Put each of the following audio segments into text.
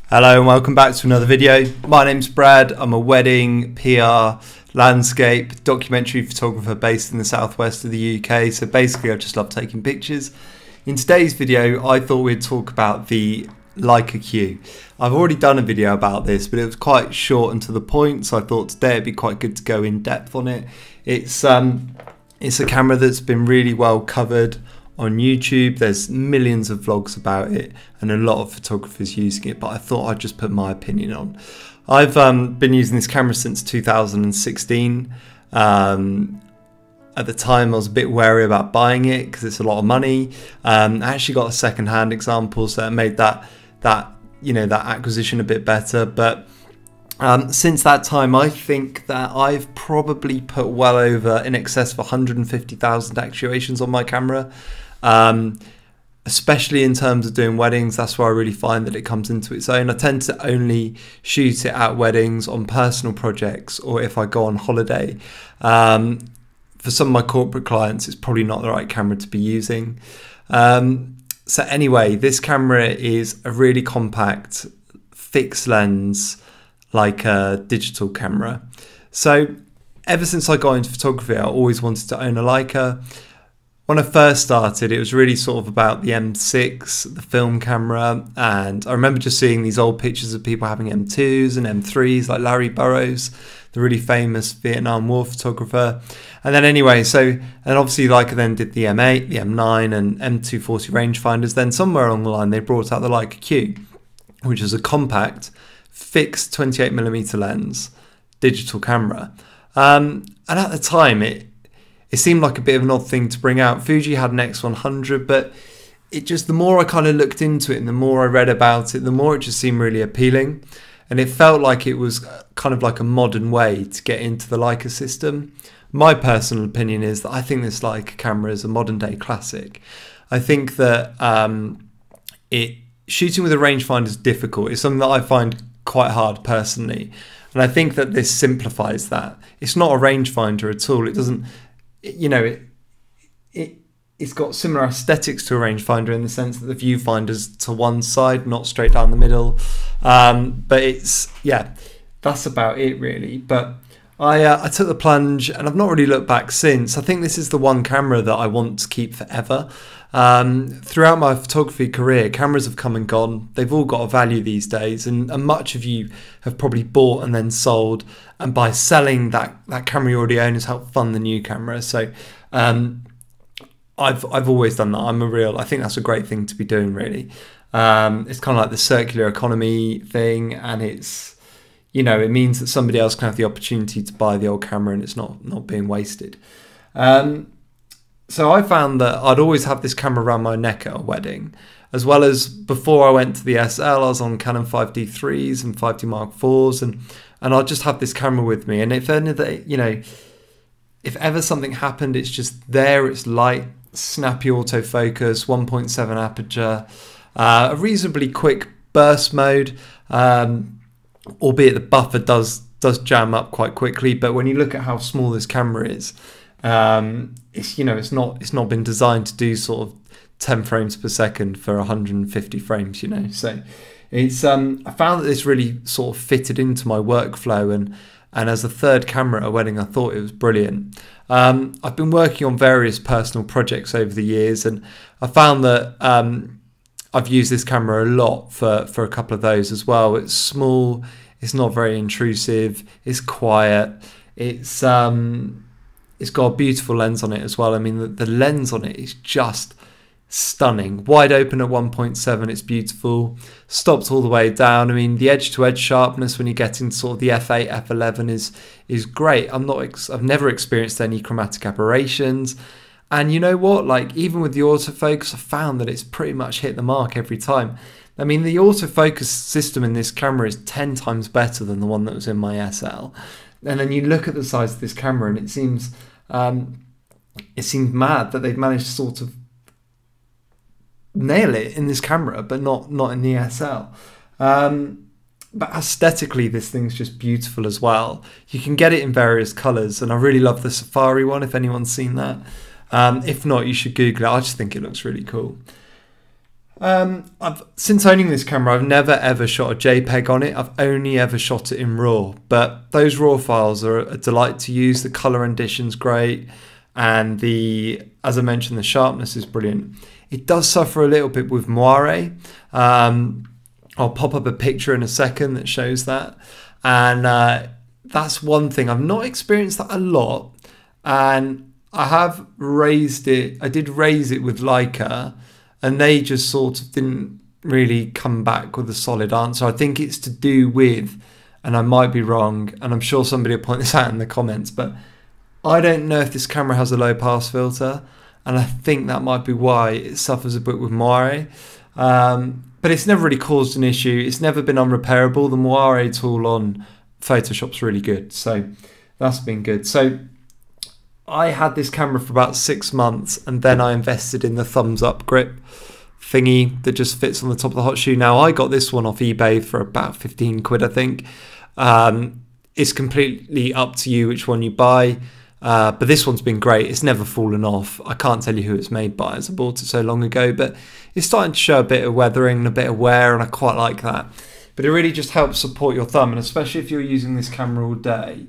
Hello and welcome back to another video. My name's Brad. I'm a wedding, PR, landscape, documentary photographer based in the southwest of the UK. So basically I just love taking pictures. In today's video I thought we'd talk about the Leica Q. I've already done a video about this, but it was quite short and to the point, so I thought today it'd be quite good to go in depth on it. It's a camera that's been really well covered on YouTube. There's millions of vlogs about it and a lot of photographers using it, but I thought I'd just put my opinion on. I've been using this camera since 2016. At the time I was a bit wary about buying it because it's a lot of money. I actually got a second-hand example, so it made that acquisition a bit better. But since that time, I think that I've probably put well over in excess of 150,000 actuations on my camera. Especially in terms of doing weddings, that's where I really find that it comes into its own. I tend to only shoot it at weddings, on personal projects, or if I go on holiday. For some of my corporate clients, it's probably not the right camera to be using. So anyway, this camera is a really compact, fixed lens, like a digital camera. So ever since I got into photography, I always wanted to own a Leica. When I first started, it was really sort of about the M6, the film camera, and I remember just seeing these old pictures of people having M2s and M3s, like Larry Burroughs, the really famous Vietnam War photographer. And then anyway, and obviously Leica then did the M8, the M9 and M240 rangefinders. Then somewhere along the line, they brought out the Leica Q, which is a compact, fixed 28mm lens, digital camera. And at the time, it seemed like a bit of an odd thing to bring out. Fuji had an X100, but the more I kind of looked into it and the more I read about it, the more it just seemed really appealing. And it felt like it was kind of like a modern way to get into the Leica system. My personal opinion is that I think this Leica camera is a modern day classic. I think that shooting with a rangefinder is difficult. It's something that I find quite hard personally. And I think that this simplifies that. It's not a rangefinder at all. It doesn't... it's got similar aesthetics to a rangefinder in the sense that the viewfinder's to one side, not straight down the middle. But that's about it really. But I took the plunge and I've not really looked back since. I think this is the one camera that I want to keep forever. Throughout my photography career, cameras have come and gone. They've all got a value these days, and much of you have probably bought and then sold, and by selling that camera you already own has helped fund the new camera. So I've always done that. I think that's a great thing to be doing really. It's kind of like the circular economy thing, and it's, it means that somebody else can have the opportunity to buy the old camera and it's not being wasted. So I found that I'd always have this camera around my neck at a wedding, as well as before I went to the SL, I was on Canon 5D3s and 5D Mark IVs, and I'd just have this camera with me. And if ever something happened, it's just there, it's light, snappy autofocus, 1.7 aperture, a reasonably quick burst mode, albeit the buffer does jam up quite quickly. But when you look at how small this camera is, it's not been designed to do sort of 10 frames per second for 150 frames, so it's I found that this really sort of fitted into my workflow, and as a third camera at a wedding I thought it was brilliant. I've been working on various personal projects over the years, and I found that I've used this camera a lot for a couple of those as well. It's small, it's not very intrusive, it's quiet, it's got a beautiful lens on it as well. I mean, the lens on it is just stunning. Wide open at 1.7, it's beautiful. Stopped all the way down. I mean, the edge-to-edge sharpness when you get into sort of the f8, f11 is great. I've never experienced any chromatic aberrations. And you know what? Like, even with the autofocus, I found that it's pretty much hit the mark every time. I mean, the autofocus system in this camera is 10 times better than the one that was in my SL. And then you look at the size of this camera and it seems mad that they've managed to sort of nail it in this camera, but not in the SL. But aesthetically, this thing's just beautiful as well. You can get it in various colours, and I really love the Safari one, if anyone's seen that. If not, you should Google it. I just think it looks really cool. Since owning this camera, I've never ever shot a JPEG on it. I've only ever shot it in RAW, but those RAW files are a delight to use. The color rendition's great, and as I mentioned, the sharpness is brilliant. It does suffer a little bit with moire. I'll pop up a picture in a second that shows that, and that's one thing. I've not experienced that a lot, and I have raised it. I did raise it with Leica, and they just sort of didn't really come back with a solid answer. I think it's to do with, and I might be wrong, and I'm sure somebody will point this out in the comments, but I don't know if this camera has a low pass filter, and I think that might be why it suffers a bit with moire. But it's never really caused an issue. It's never been unrepairable. The moire tool on Photoshop's really good, so that's been good. So I had this camera for about 6 months, and then I invested in the thumbs up grip thingy that just fits on the top of the hot shoe. Now, I got this one off eBay for about 15 quid, I think. It's completely up to you which one you buy, but this one's been great. It's never fallen off. I can't tell you who it's made by, as I bought it so long ago, but it's starting to show a bit of weathering and a bit of wear, and I quite like that. But it really just helps support your thumb, and especially if you're using this camera all day,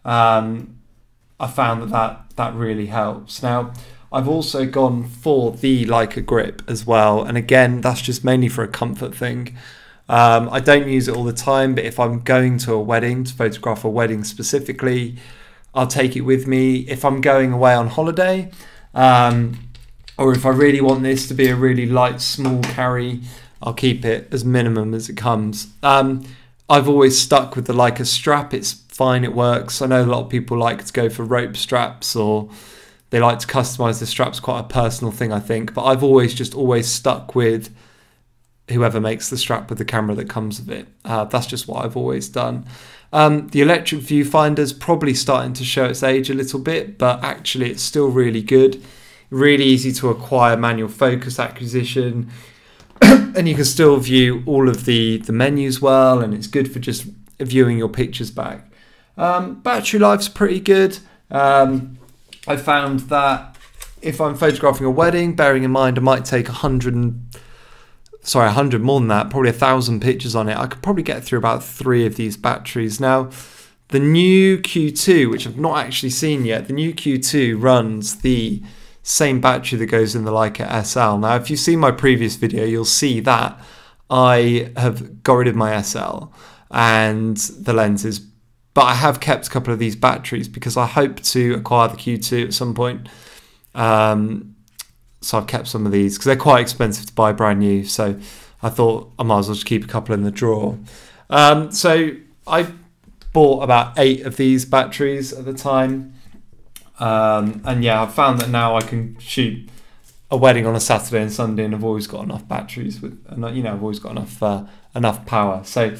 I found that really helps. Now, I've also gone for the Leica grip as well, and again, that's just mainly for a comfort thing. I don't use it all the time, but if I'm going to a wedding, to photograph a wedding specifically, I'll take it with me. If I'm going away on holiday, or if I really want this to be a really light, small carry, I'll keep it as minimum as it comes. I've always stuck with the Leica strap. It's fine, it works. I know a lot of people like to go for rope straps, or they like to customize the straps. Quite a personal thing, I think, but I've always stuck with whoever makes the strap with the camera that comes with it. That's just what I've always done. The electric viewfinder's probably starting to show its age a little bit, but actually it's still really good. Really easy to acquire, manual focus acquisition, and you can still view all of the menus well, and it's good for just viewing your pictures back. Battery life's pretty good. I found that if I'm photographing a wedding, bearing in mind I might take 100 more than that, probably 1,000 pictures on it, I could probably get through about 3 of these batteries. Now, the new Q2, which I've not actually seen yet, the new Q2 runs the same battery that goes in the Leica SL. Now, if you've seen my previous video, you'll see that I have got rid of my SL and the lenses, but I have kept a couple of these batteries because I hope to acquire the Q2 at some point. So I've kept some of these because they're quite expensive to buy brand new. So I thought I might as well just keep a couple in the drawer. So I bought about 8 of these batteries at the time. And yeah, I've found that now I can shoot a wedding on a Saturday and Sunday, and I've always got enough batteries I've always got enough power. So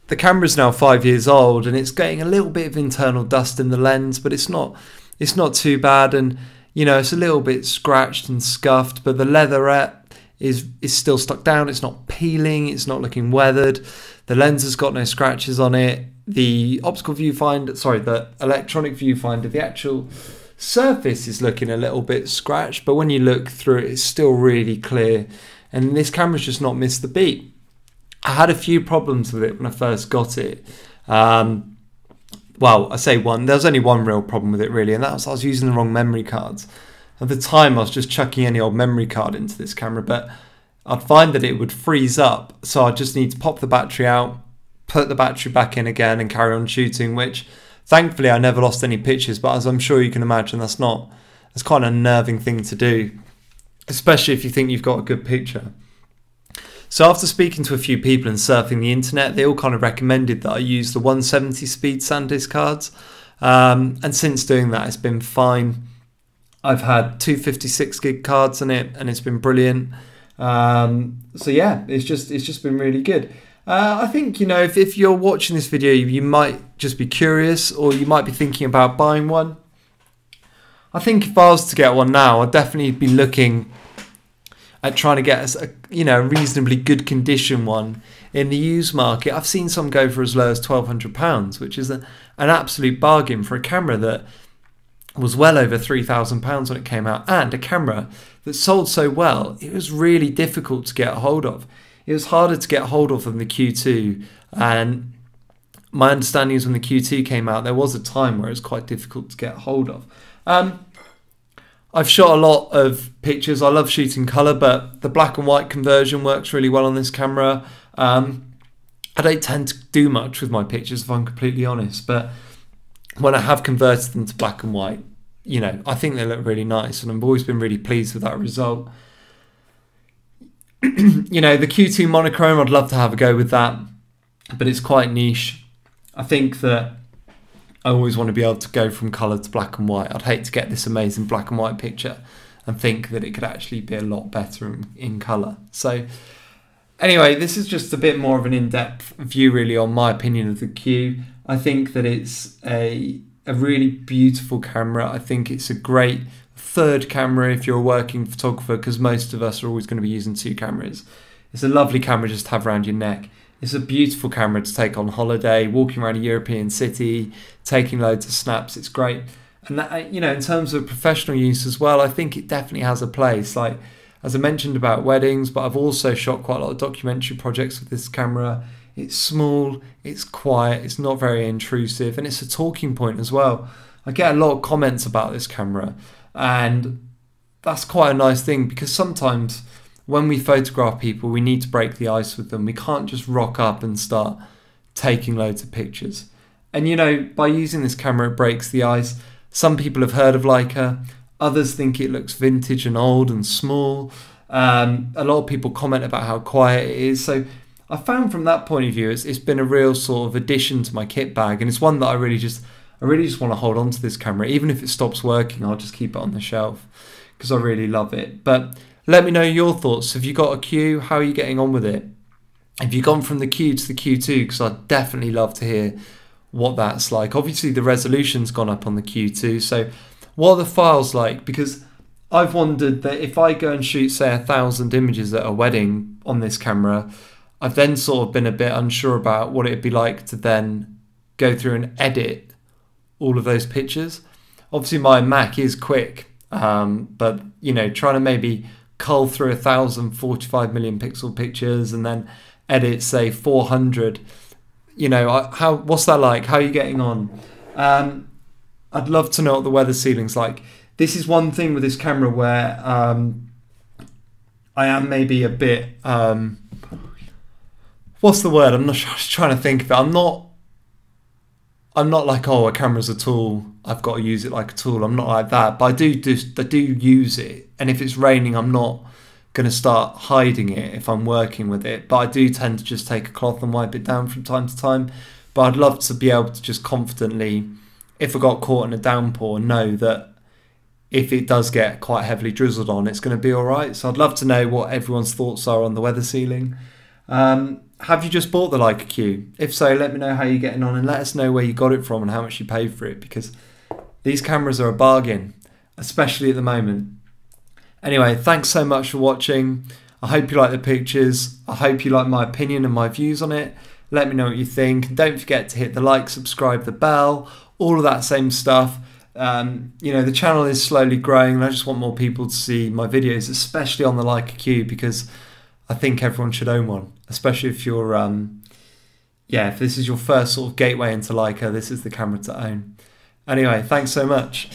the camera's now 5 years old, and it's getting a little bit of internal dust in the lens, but it's not too bad, and it's a little bit scratched and scuffed, but the leatherette is still stuck down. It's not peeling, it's not looking weathered. The lens has got no scratches on it. The the electronic viewfinder, the actual surface is looking a little bit scratched, but when you look through it, it's still really clear, and this camera's just not missed the beat. I had a few problems with it when I first got it. Well, I say one. There was only one real problem with it, really, and that was I was using the wrong memory cards. At the time, I was just chucking any old memory card into this camera, but I'd find that it would freeze up, so I just need to pop the battery out, put the battery back in again, and carry on shooting, which thankfully I never lost any pictures, but as I'm sure you can imagine, that's quite an unnerving thing to do, especially if you think you've got a good picture. So after speaking to a few people and surfing the internet, they all kind of recommended that I use the 170 speed SanDisk cards. And since doing that, it's been fine. I've had 256 gig cards in it, and it's been brilliant. So yeah, it's just been really good. I think, if you're watching this video, you might just be curious, or you might be thinking about buying one. I think if I was to get one now, I'd definitely be looking at trying to get a reasonably good condition one in the used market. I've seen some go for as low as £1,200, which is an absolute bargain for a camera that was well over £3,000 when it came out, and a camera that sold so well, it was really difficult to get a hold of. It was harder to get a hold of than the Q2, and my understanding is when the Q2 came out, there was a time where it was quite difficult to get a hold of. I've shot a lot of pictures. I love shooting colour, but the black and white conversion works really well on this camera. I don't tend to do much with my pictures, if I'm completely honest, but when I have converted them to black and white, you know, I think they look really nice, and I've always been really pleased with that result. You know, the Q2 monochrome, I'd love to have a go with that, but it's quite niche. I think that I always want to be able to go from colour to black and white. I'd hate to get this amazing black and white picture and think that it could actually be a lot better in colour. So anyway, this is just a bit more of an in-depth view really on my opinion of the Q. I think that it's a really beautiful camera. I think it's a great third camera if you're a working photographer, because most of us are always going to be using two cameras. It's a lovely camera just to have around your neck. It's a beautiful camera to take on holiday, walking around a European city, taking loads of snaps. It's great. And that, you know, in terms of professional use as well, I think it definitely has a place. Like, as I mentioned about weddings, but I've also shot quite a lot of documentary projects with this camera. It's small, it's quiet, it's not very intrusive, and it's a talking point as well. I get a lot of comments about this camera, and that's quite a nice thing, because sometimes when we photograph people, we need to break the ice with them. We can't just rock up and start taking loads of pictures. And you know, by using this camera, it breaks the ice. Some people have heard of Leica, others think it looks vintage and old and small. A lot of people comment about how quiet it is. So I found from that point of view, it's been a real sort of addition to my kit bag, and it's one that I really just want to hold on to this camera. Even if it stops working, I'll just keep it on the shelf because I really love it. But let me know your thoughts. Have you got a Q? How are you getting on with it? Have you gone from the Q to the Q2? Because I'd definitely love to hear what that's like. Obviously the resolution's gone up on the Q2, so what are the files like? Because I've wondered that if I go and shoot, say, 1,000 images at a wedding on this camera, I've then sort of been a bit unsure about what it'd be like to then go through and edit all of those pictures. Obviously my Mac is quick, but you know, trying to maybe cull through 1,000 45 million pixel pictures and then edit, say, 400, you know, what's that like? How are you getting on? I'd love to know what the weather ceiling's like. This is one thing with this camera where I am maybe a bit what's the word? I'm not sure, I was trying to think of it. I'm not like, oh, a camera's a tool, I've got to use it like a tool. I'm not like that, but I do use it. And if it's raining, I'm not going to start hiding it if I'm working with it. But I do tend to just take a cloth and wipe it down from time to time. But I'd love to be able to just confidently, if I got caught in a downpour, know that if it does get quite heavily drizzled on, it's going to be all right. So I'd love to know what everyone's thoughts are on the weather ceiling. Have you just bought the Leica Q? If so, let me know how you're getting on, and let us know where you got it from and how much you paid for it, because these cameras are a bargain, especially at the moment. Anyway, thanks so much for watching. I hope you like the pictures. I hope you like my opinion and my views on it. Let me know what you think. Don't forget to hit the like, subscribe, the bell, all of that same stuff. You know, the channel is slowly growing, and I just want more people to see my videos, especially on the Leica Q, because I think everyone should own one, especially if you're, if this is your first sort of gateway into Leica, this is the camera to own. Anyway, thanks so much.